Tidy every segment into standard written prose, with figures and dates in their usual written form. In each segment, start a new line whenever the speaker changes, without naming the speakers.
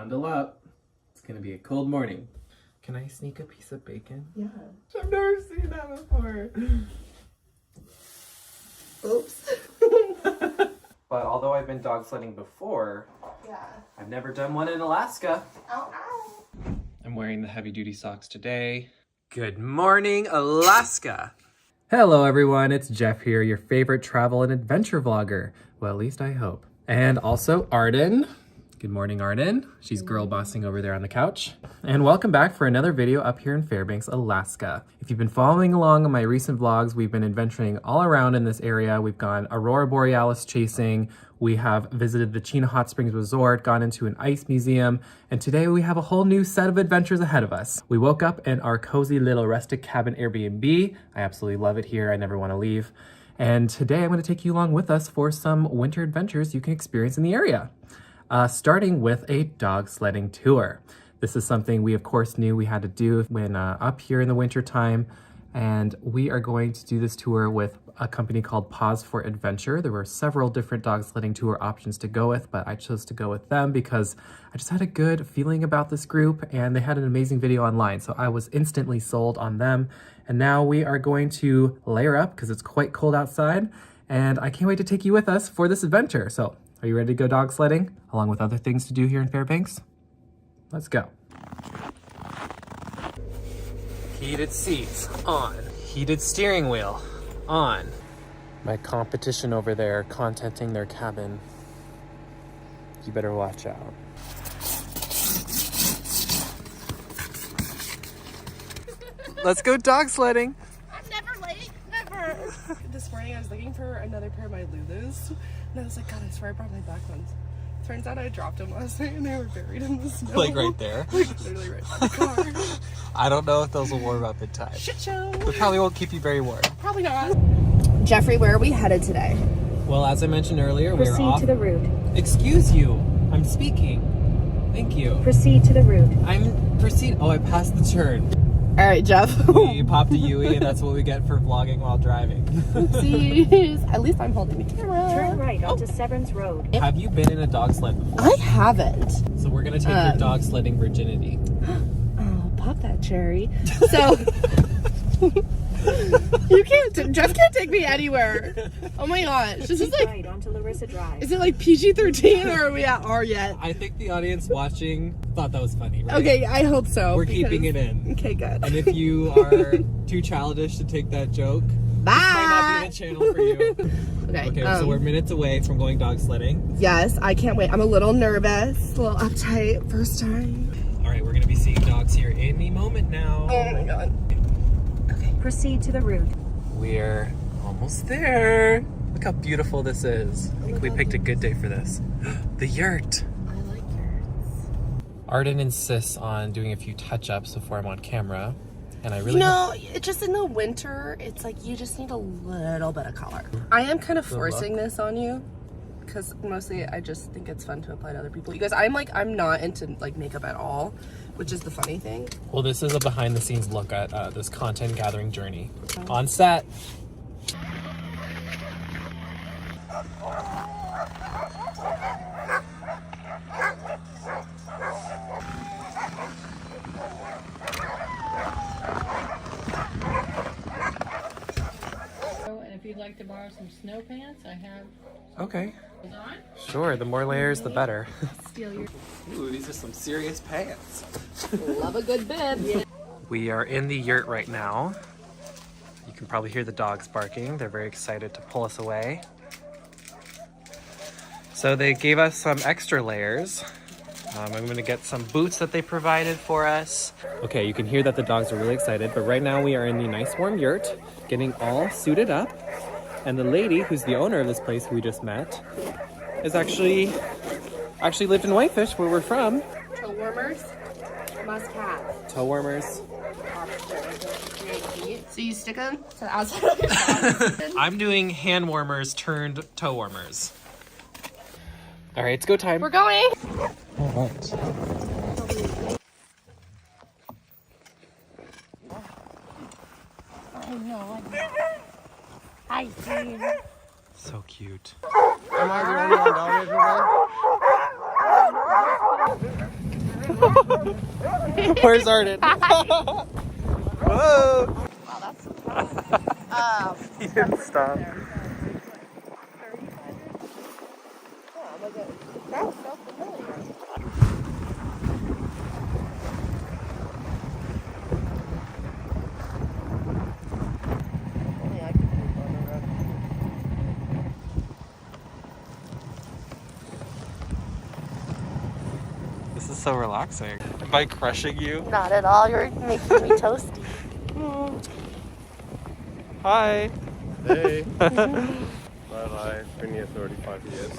Bundle up. It's gonna be a cold morning. Can I sneak a piece of bacon?
Yeah.
I've never seen that before.
Oops.
But although I've been dog sledding before,
Yeah.
I've never done one in Alaska.
Ow, ow.
I'm wearing the heavy duty socks today. Good morning, Alaska. Hello everyone, it's Jeff here, your favorite travel and adventure vlogger. Well, at least I hope. And also Arden. Good morning, Arden. She's girl bossing over there on the couch. And welcome back for another video up here in Fairbanks, Alaska. If you've been following along on my recent vlogs, we've been adventuring all around in this area. We've gone Aurora Borealis chasing. We have visited the Chena Hot Springs Resort, gone into an ice museum, and today we have a whole new set of adventures ahead of us. We woke up in our cozy little rustic cabin Airbnb. I absolutely love it here. I never want to leave. And today I'm going to take you along with us for some winter adventures you can experience in the area. Starting with a dog sledding tour. This is something we of course knew we had to do when up here in the winter time, and we are going to do this tour with a company called Pause for Adventure. There were several different dog sledding tour options to go with, but I chose to go with them because I just had a good feeling about this group and they had an amazing video online, so I was instantly sold on them. And now we are going to layer up because it's quite cold outside, and I can't wait to take you with us for this adventure. So are you ready to go dog sledding, along with other things to do here in Fairbanks? Let's go. Heated seats on. Heated steering wheel on. My competition over there contenting their cabin. You better watch out. Let's go dog sledding.
I'm never late, never. This morning I was looking for another pair of my Lulus, and I was like, God, I swear I brought my black ones. Turns out I dropped them last night and they were buried in the snow.
Like right there?
Like literally right by the car.
I don't know if those will warm up in time.
Shit show.
They probably won't keep you very warm.
Probably not. Jeffrey, where are we headed today?
Well, as I mentioned earlier, we're off.
Proceed to the route.
Excuse you. I'm speaking. Thank you.
Proceed to the route.
Oh, I passed the turn.
All right, Jeff.
We popped a Yui, and that's what we get for vlogging while driving.
Oopsies. At least I'm holding the camera.
Turn right onto Severance Road.
Have you been in a dog sled before?
I haven't.
So we're gonna take your dog sledding virginity.
Oh, pop that cherry. So you can't. Jeff can't take me anywhere. Oh my gosh, this is
Keep
like.
right onto Larissa Drive.
Is it like PG-13 or are we at R yet?
I think the audience watching thought that was funny, right?
Okay, I hope so.
We're keeping it in.
Okay, good.
And if you are too childish to take that joke,
Bye.
this might not be the channel for you.
Okay.
Okay, so we're minutes away from going dog sledding.
Yes, I can't wait. I'm a little nervous, a little uptight. First time.
All right, we're gonna be seeing dogs here any moment now.
Oh my god.
Proceed to the route.
We're almost there. Look how beautiful this is. I think we picked a good day for this. The yurt.
I like yurts.
Arden insists on doing a few touch-ups before I'm on camera, and I really
It's just in the winter, it's like you just need a little bit of color. I am kind of forcing this on you because mostly I just think it's fun to apply to other people. You guys, I'm not into like makeup at all, which is the funny thing.
Well, this is a behind-the-scenes look at this content gathering journey. On set.
And if you'd like to borrow some snow pants, I have
Okay.
those on.
Sure, the more layers, the better.
Steal your
Ooh, these are some serious pants.
Love a good bib.
We are in the yurt right now. You can probably hear the dogs barking. They're very excited to pull us away. So they gave us some extra layers. I'm gonna get some boots that they provided for us. Okay, you can hear that the dogs are really excited, but right now we are in the nice warm yurt, getting all suited up. And the lady, who's the owner of this place who we just met, is actually lived in Whitefish, where we're from.
Toe warmers, must have.
Toe warmers.
So you stick them to the outside of your shoes.
I'm doing hand warmers turned toe warmers. All right, it's go time.
We're going.
All right.
Oh no, I see.
So cute.
Am I the only one down here today?
Where's Arden? Whoa!
Wow, that's fun.
He didn't stop.
Yeah, like that felt familiar. Only I could poop on the road.
This is so relaxing. Am I crushing you?
Not at all. You're making me toasty.
Hi.
Hey. Well, I've been here 35 years.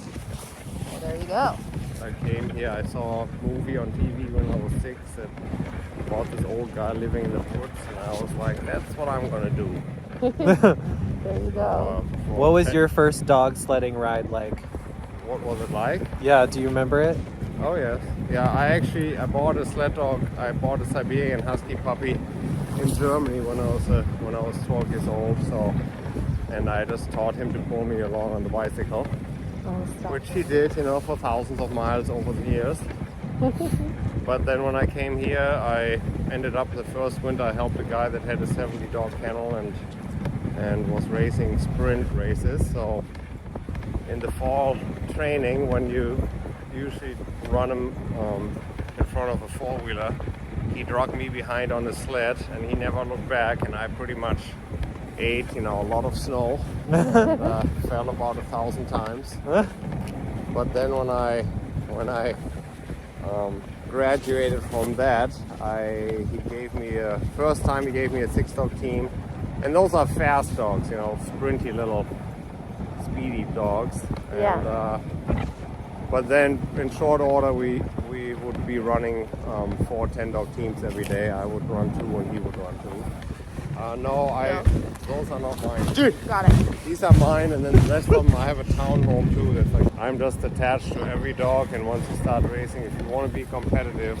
Well, there you go.
I came here, I saw a movie on TV when I was 6 about this old guy living in the woods, and I was like, that's what I'm gonna do.
There you go.
What was your first dog sledding ride like?
What was it like?
Yeah, do you remember it?
Oh yes. Yeah, I bought a sled dog. I bought a Siberian Husky puppy in Germany when I was 12 years old. So, and I just taught him to pull me along on the bicycle, which he did, for thousands of miles over the years. But then when I came here, I ended up the first winter. I helped a guy that had a 70 dog kennel and was racing sprint races. So in the fall training, when you usually run him in front of a four-wheeler, he dragged me behind on the sled, and he never looked back, and I pretty much ate, a lot of snow. Fell about 1,000 times. But then when I graduated from that, he gave me a 6-dog team, and those are fast dogs, sprinty little speedy dogs.
Yeah.
And, but then in short order, we would be running 4 10-dog teams every day. I would run 2 and he would run 2. Those are not mine.
Got it.
These are mine, and then the rest of them, I have a townhome too. That's like, I'm just attached to every dog, and once you start racing, if you want to be competitive,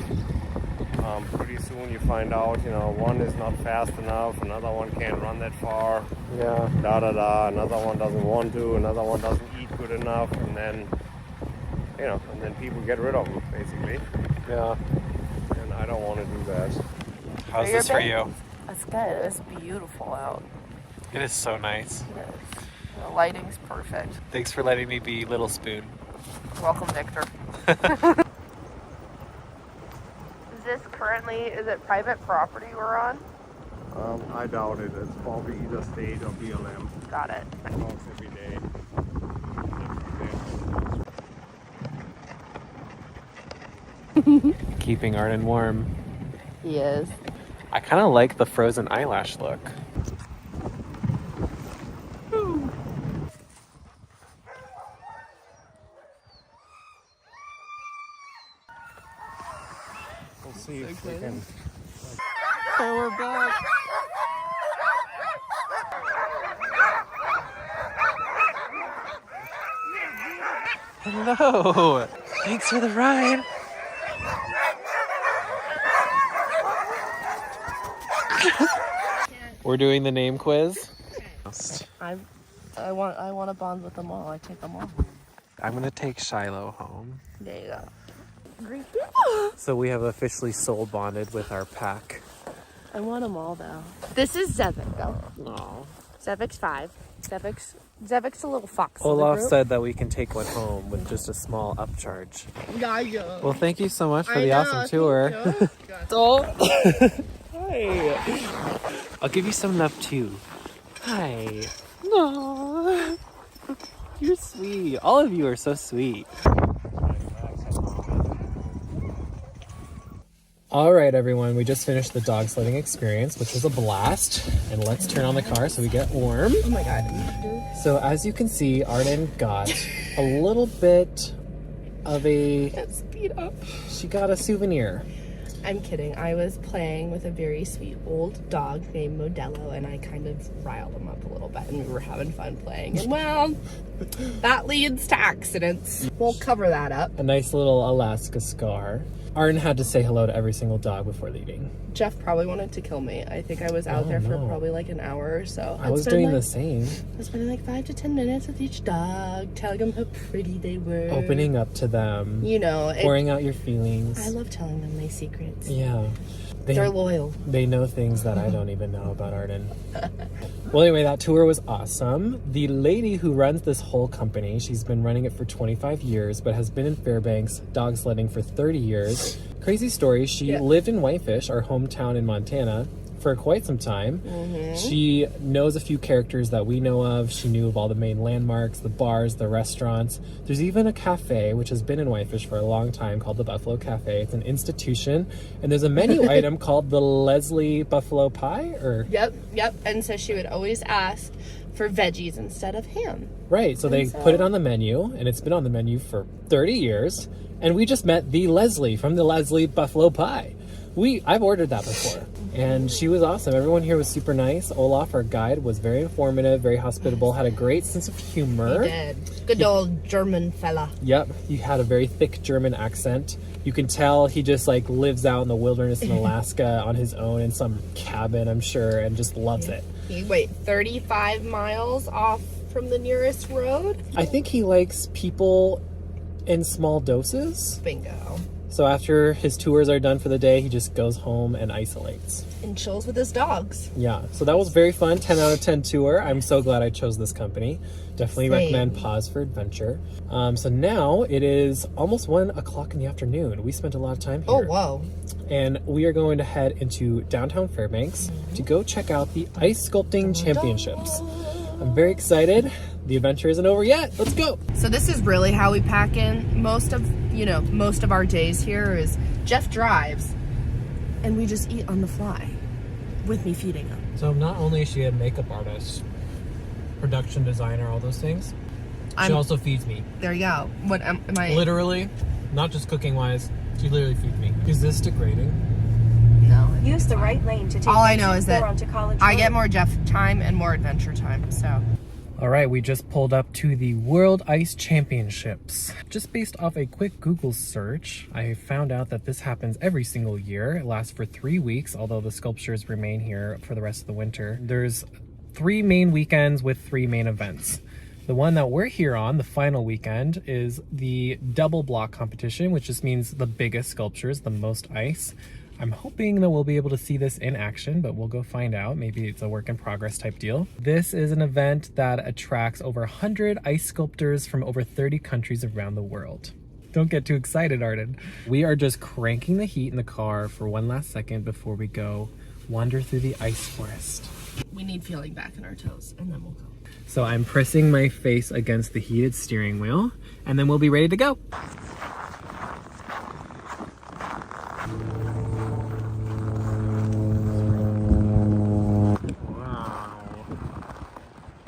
pretty soon you find out, one is not fast enough, another one can't run that far, another one doesn't want to, another one doesn't eat good enough, and then, and then people get rid of them, basically.
Yeah.
And I don't want to do that.
How's this for you?
That's good. It's beautiful out.
It is so nice.
It is. The lighting's perfect.
Thanks for letting me be Little Spoon.
Welcome, Victor. Is it private property we're on?
I doubt it. It's probably either state or BLM.
Got it.
Dogs every day.
Keeping Arden warm.
He is.
I kind of like the frozen eyelash look.
We'll see if we can.
Oh, we're back. Hello. Thanks for the ride. We're doing the name quiz.
I want to bond with them all. I take them all.
I'm gonna take Shiloh home.
There you go.
So we have officially soul bonded with our pack.
I want them all though. This is Zevik though.
Oh.
Zevik's 5. Zevik's a little fox.
Olaf said that we can take one home with just a small upcharge.
Yeah.
Well, thank you so much for the awesome tour. Hi. I'll give you some love too. Hi. Aww. You're sweet. All of you are so sweet. All right, everyone. We just finished the dog sledding experience, which was a blast. And let's turn on the car so we get warm.
Oh my god.
So as you can see, Arden got a little bit of a...
Speed up.
She got a souvenir.
I'm kidding. I was playing with a very sweet old dog named Modelo, and I kind of riled him up a little bit, and we were having fun playing. And well, that leads to accidents. We'll cover that up.
A nice little Alaska scar. Arden had to say hello to every single dog before leaving.
Jeff probably wanted to kill me. I think I was out there for
no.
probably like an hour or so.
I was doing the same.
I was spending like 5 to 10 minutes with each dog, telling them how pretty they were.
Opening up to them.
You know.
Pouring out your feelings.
I love telling them my secrets.
Yeah.
They're loyal.
They know things that I don't even know about Arden. Well, anyway, that tour was awesome. The lady who runs this whole company, she's been running it for 25 years, but has been in Fairbanks dog sledding for 30 years. Crazy story, she lived in Whitefish, our hometown in Montana, for quite some time. She knows a few characters that we know of. She knew of all the main landmarks, the bars, the restaurants. There's even a cafe, which has been in Whitefish for a long time, called the Buffalo Cafe. It's an institution, and there's a menu item called the Leslie Buffalo Pie, or...
Yep. And so she would always ask for veggies instead of ham.
Right, so they put it on the menu, and it's been on the menu for 30 years, and we just met the Leslie from the Leslie Buffalo Pie. I've ordered that before, and she was awesome. Everyone here was super nice. Olaf, our guide, was very informative, very hospitable, had a great sense of humor.
He did. Good old German fella.
Yep, he had a very thick German accent. You can tell he just like lives out in the wilderness in Alaska on his own in some cabin, I'm sure, and just loves it.
Wait, 35 miles off from the nearest road?
I think he likes people in small doses.
Bingo.
So after his tours are done for the day, he just goes home and isolates.
And chills with his dogs.
Yeah, so that was very fun. 10 out of 10 tour. I'm so glad I chose this company. Definitely recommend Pause for Adventure. So now it is almost 1 o'clock in the afternoon. We spent a lot of time here.
Oh, whoa.
And we are going to head into downtown Fairbanks to go check out the Ice Sculpting Championships. I'm very excited. The adventure isn't over yet. Let's go.
So this is really how we pack in most of our days here is Jeff drives and we just eat on the fly with me feeding him.
So not only is she a makeup artist, production designer, all those things, she also feeds me.
There you go. What am I?
Literally, not just cooking wise, she literally feeds me. Is this degrading?
No.
Use the right lane to take
All I know is that
onto College
I
Road.
get more Jeff time and more adventure time, so.
All right, we just pulled up to the World Ice Championships. Just based off a quick Google search, I found out that this happens every single year. It lasts for 3 weeks, although the sculptures remain here for the rest of the winter. There's 3 main weekends with 3 main events. The one that we're here on, the final weekend, is the double block competition, which just means the biggest sculptures, the most ice. I'm hoping that we'll be able to see this in action, but we'll go find out. Maybe it's a work in progress type deal. This is an event that attracts over 100 ice sculptors from over 30 countries around the world. Don't get too excited, Arden. We are just cranking the heat in the car for one last second before we go wander through the ice forest.
We need feeling back in our toes and then we'll go.
So I'm pressing my face against the heated steering wheel and then we'll be ready to go.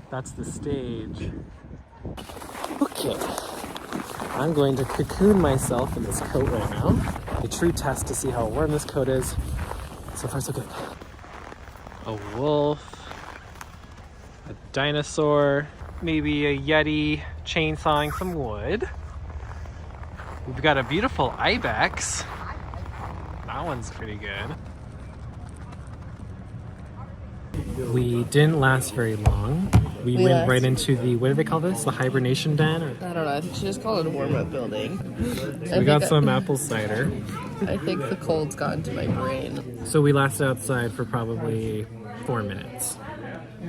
That's the stage. Okay, I'm going to cocoon myself in this coat right now. A true test to see how warm this coat is. So far so good. A wolf, a dinosaur, maybe a yeti chainsawing some wood. We've got a beautiful ibex. That one's pretty good. We didn't last very long. We went right into the, what do they call this? The hibernation den? Or?
I don't know. I think she just called it a warm-up building.
So we got some apple cider.
I think the cold's gotten to my brain.
So we lasted outside for probably 4 minutes.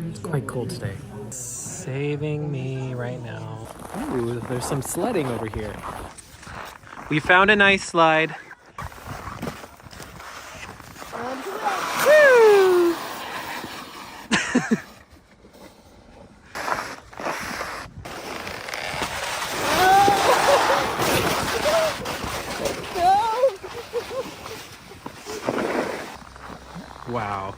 It's quite cold today. Saving me right now. Ooh, there's some sledding over here. We found an ice slide. Woo! Wow.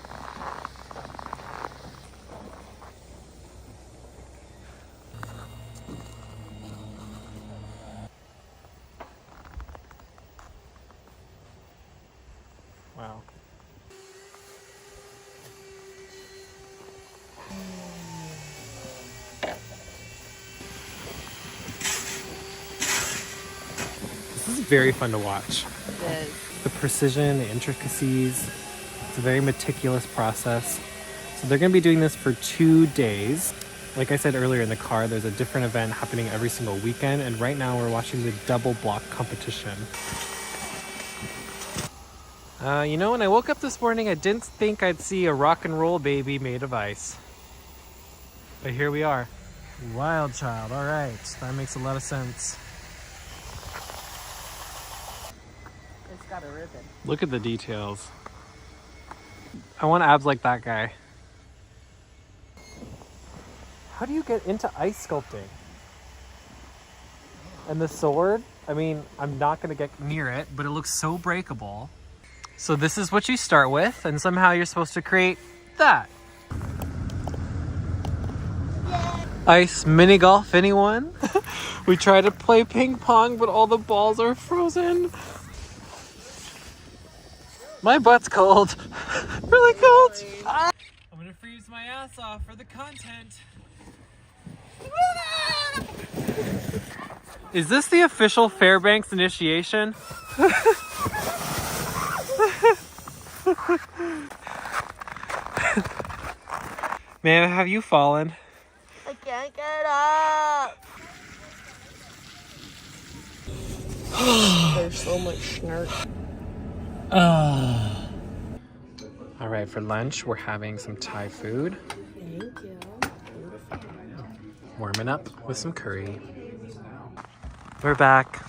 Wow. very fun to watch.
It is.
The precision, the intricacies. It's a very meticulous process. So they're going to be doing this for 2 days. Like I said earlier in the car, there's a different event happening every single weekend. And right now we're watching the double block competition. You know, when I woke up this morning, I didn't think I'd see a rock and roll baby made of ice. But here we are. Wild child, all right. That makes a lot of sense.
It's got a ribbon.
Look at the details. I want abs like that guy. How do you get into ice sculpting? And the sword? I mean, I'm not gonna get near it, but it looks so breakable. So this is what you start with, and somehow you're supposed to create that. Ice mini golf, anyone? We try to play ping pong, but all the balls are frozen. My butt's cold. Really cold. I'm gonna freeze my ass off for the content. Is this the official Fairbanks initiation? Man, have you fallen?
I can't get up. There's so much snark.
All right, for lunch, we're having some Thai food.
Thank you.
Warming up with some curry. We're back.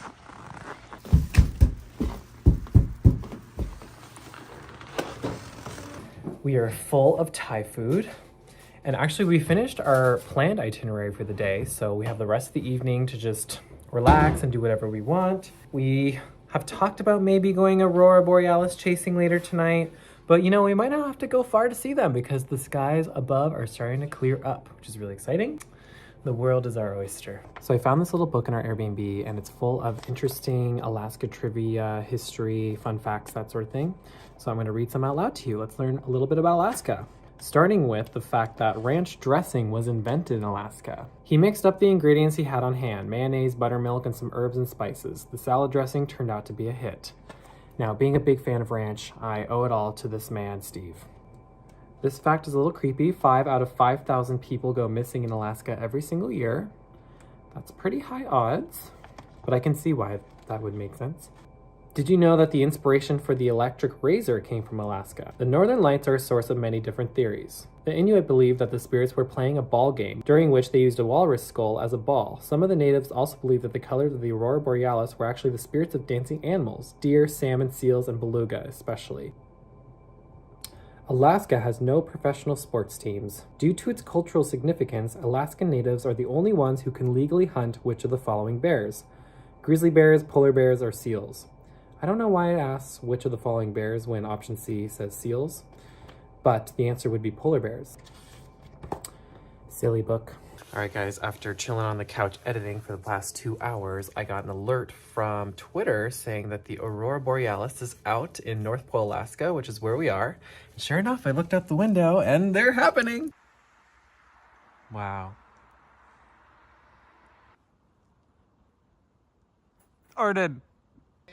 We are full of Thai food. And actually, we finished our planned itinerary for the day. So we have the rest of the evening to just relax and do whatever we want. We have talked about maybe going Aurora Borealis chasing later tonight. But you know, we might not have to go far to see them because the skies above are starting to clear up, which is really exciting. The world is our oyster. So I found this little book in our Airbnb and it's full of interesting Alaska trivia, history, fun facts, that sort of thing. So I'm gonna read some out loud to you. Let's learn a little bit about Alaska. Starting with the fact that ranch dressing was invented in Alaska. He mixed up the ingredients he had on hand, mayonnaise, buttermilk, and some herbs and spices. The salad dressing turned out to be a hit. Now, being a big fan of ranch, I owe it all to this man, Steve. This fact is a little creepy. 5 out of 5,000 people go missing in Alaska every single year. That's pretty high odds, but I can see why that would make sense. Did you know that the inspiration for the electric razor came from Alaska? The Northern Lights are a source of many different theories. The Inuit believed that the spirits were playing a ball game, during which they used a walrus skull as a ball. Some of the natives also believed that the colors of the Aurora Borealis were actually the spirits of dancing animals, deer, salmon, seals, and beluga especially. Alaska has no professional sports teams. Due to its cultural significance, Alaskan natives are the only ones who can legally hunt which of the following bears: grizzly bears, polar bears, or seals. I don't know why it asks which of the following bears when option C says seals, but the answer would be polar bears. Silly book. All right, guys, after chilling on the couch editing for the past 2 hours, I got an alert from Twitter saying that the Aurora Borealis is out in North Pole, Alaska, which is where we are. And sure enough, I looked out the window and they're happening. Wow. Arden.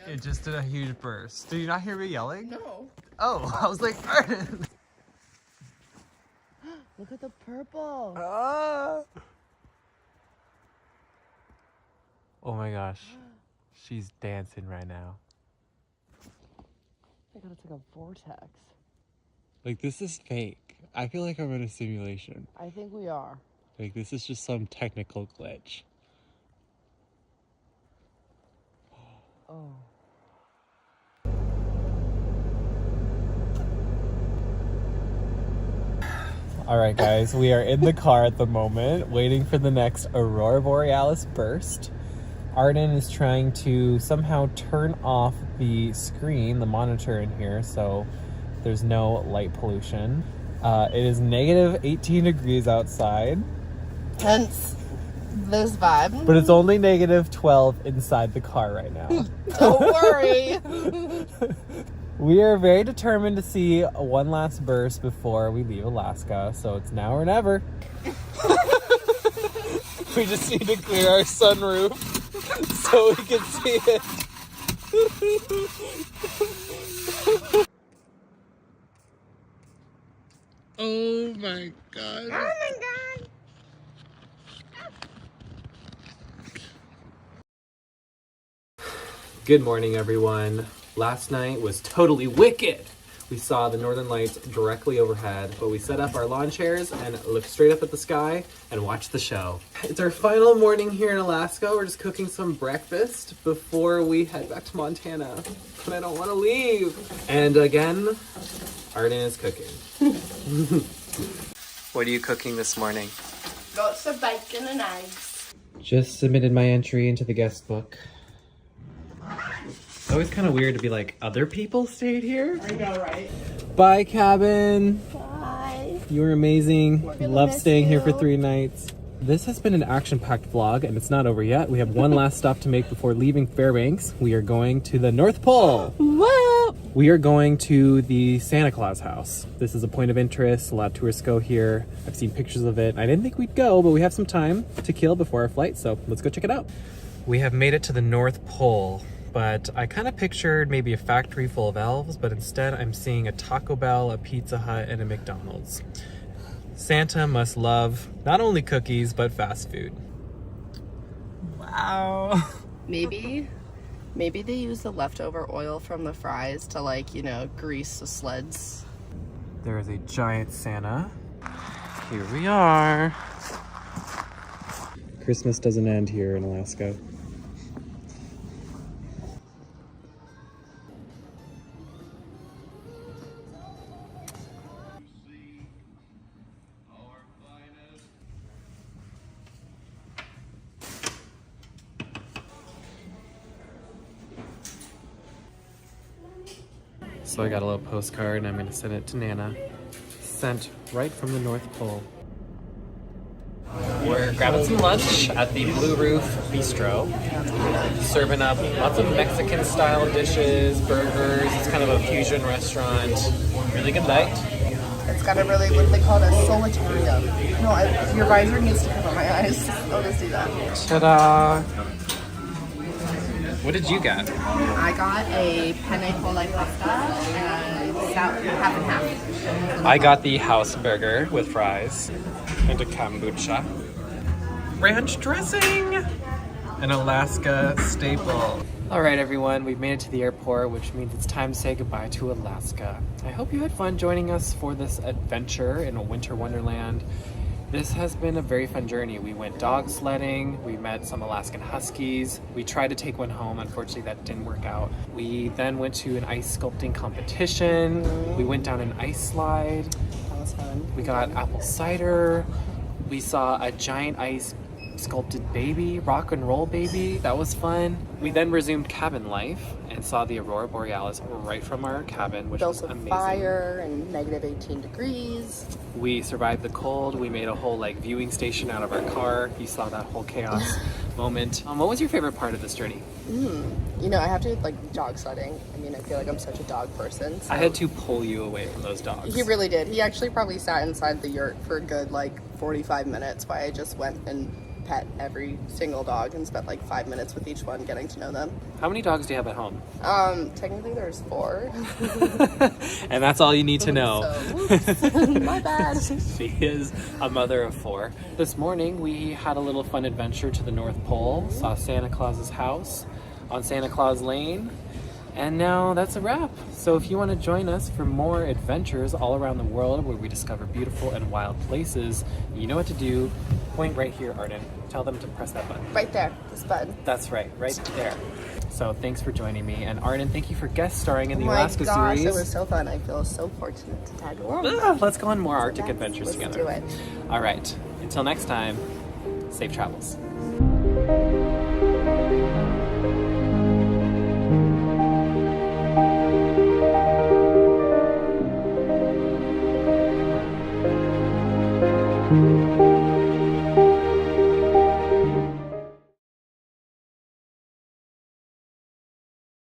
It just did a huge burst. Did you not hear me yelling?
No.
Oh, I was like, Arden.
Look at the purple.
Ah. Oh my gosh. She's dancing right now.
I thought it's like a vortex.
Like, this is fake. I feel like I'm in a simulation.
I think we are.
Like, this is just some technical glitch.
Oh.
All right, guys, we are in the car at the moment, waiting for the next Aurora Borealis burst. Arden is trying to somehow turn off the screen, the monitor in here, so there's no light pollution. It is negative 18 degrees outside.
Hence this vibe.
But it's only negative 12 inside the car right now.
Don't worry.
We are very determined to see one last burst before we leave Alaska, so it's now or never. We just need to clear our sunroof so we can see it.
Oh my god.
Oh my god.
Good morning, everyone. Last night was totally wicked. We saw the northern lights directly overhead, but we set up our lawn chairs and looked straight up at the sky and watched the show. It's our final morning here in Alaska. We're just cooking some breakfast before we head back to Montana. But I don't want to leave. And again, Arden is cooking. What are you cooking this morning?
Lots of bacon and eggs.
Just submitted my entry into the guest book. It's always kind of weird to be like, other people stayed here?
I know, right?
Bye, cabin.
Bye.
You were amazing.
gonna
Love
miss
staying here for
you.
3 nights. This has been an action-packed vlog, and it's not over yet. We have one last stop to make before leaving Fairbanks. We are going to the North Pole.
Whoa.
We are going to the Santa Claus house. This is a point of interest. A lot of tourists go here. I've seen pictures of it. I didn't think we'd go, but we have some time to kill before our flight, so let's go check it out. We have made it to the North Pole, but I kind of pictured maybe a factory full of elves, but instead I'm seeing a Taco Bell, a Pizza Hut, and a McDonald's. Santa must love not only cookies, but fast food. Wow.
Maybe they use the leftover oil from the fries to, like, you know, grease the sleds.
There is a giant Santa. Here we are. Christmas doesn't end here in Alaska. So I got a little postcard and I'm gonna send it to Nana. Sent right from the North Pole. We're grabbing some lunch at the Blue Roof Bistro. Serving up lots of Mexican style dishes, burgers. It's kind of a fusion restaurant. Really good night.
It's got a really, what they call it, a solitarium. No, your visor needs to cover my eyes. I'll just do that.
Ta-da! What did you get?
I got a penne con pasta and half and half.
I got the house burger with fries and a kombucha. Ranch dressing! An Alaska staple. All right, everyone, we've made it to the airport, which means it's time to say goodbye to Alaska. I hope you had fun joining us for this adventure in a winter wonderland. This has been a very fun journey. We went dog sledding, we met some Alaskan Huskies. We tried to take one home, unfortunately that didn't work out. We then went to an ice sculpting competition. We went down an ice slide.
That was fun.
We got apple cider. We saw a giant ice sculpted baby, rock and roll baby. That was fun. We then resumed cabin life and saw the Aurora Borealis right from our cabin, which was
Built a
amazing.
fire and negative 18 degrees.
We survived the cold. We made a whole viewing station out of our car. You saw that whole chaos moment. What was your favorite part of this journey?
You know, I have to dog sledding. I mean, I feel like I'm such a dog person. So.
I had to pull you away from those dogs.
He really did. He actually probably sat inside the yurt for a good 45 minutes while I just went and pet every single dog and spent 5 minutes with each one getting to know them.
How many dogs do you have at home?
Technically there's 4.
And that's all you need to know.
So, whoops. My bad.
She is a mother of 4. This morning we had a little fun adventure to the North Pole, saw Santa Claus's house on Santa Claus Lane, and now that's a wrap. So if you want to join us for more adventures all around the world where we discover beautiful and wild places, you know what to do. Point right here, Arden. Tell them to press that button.
Right there, this button.
That's right there. So thanks for joining me. And Arden, thank you for guest starring in the
Oh my
Alaska
gosh,
series.
it was so fun. I feel so fortunate to tag along.
Let's go on more Arctic adventures
Let's
together.
do it.
All right. Until next time, safe travels.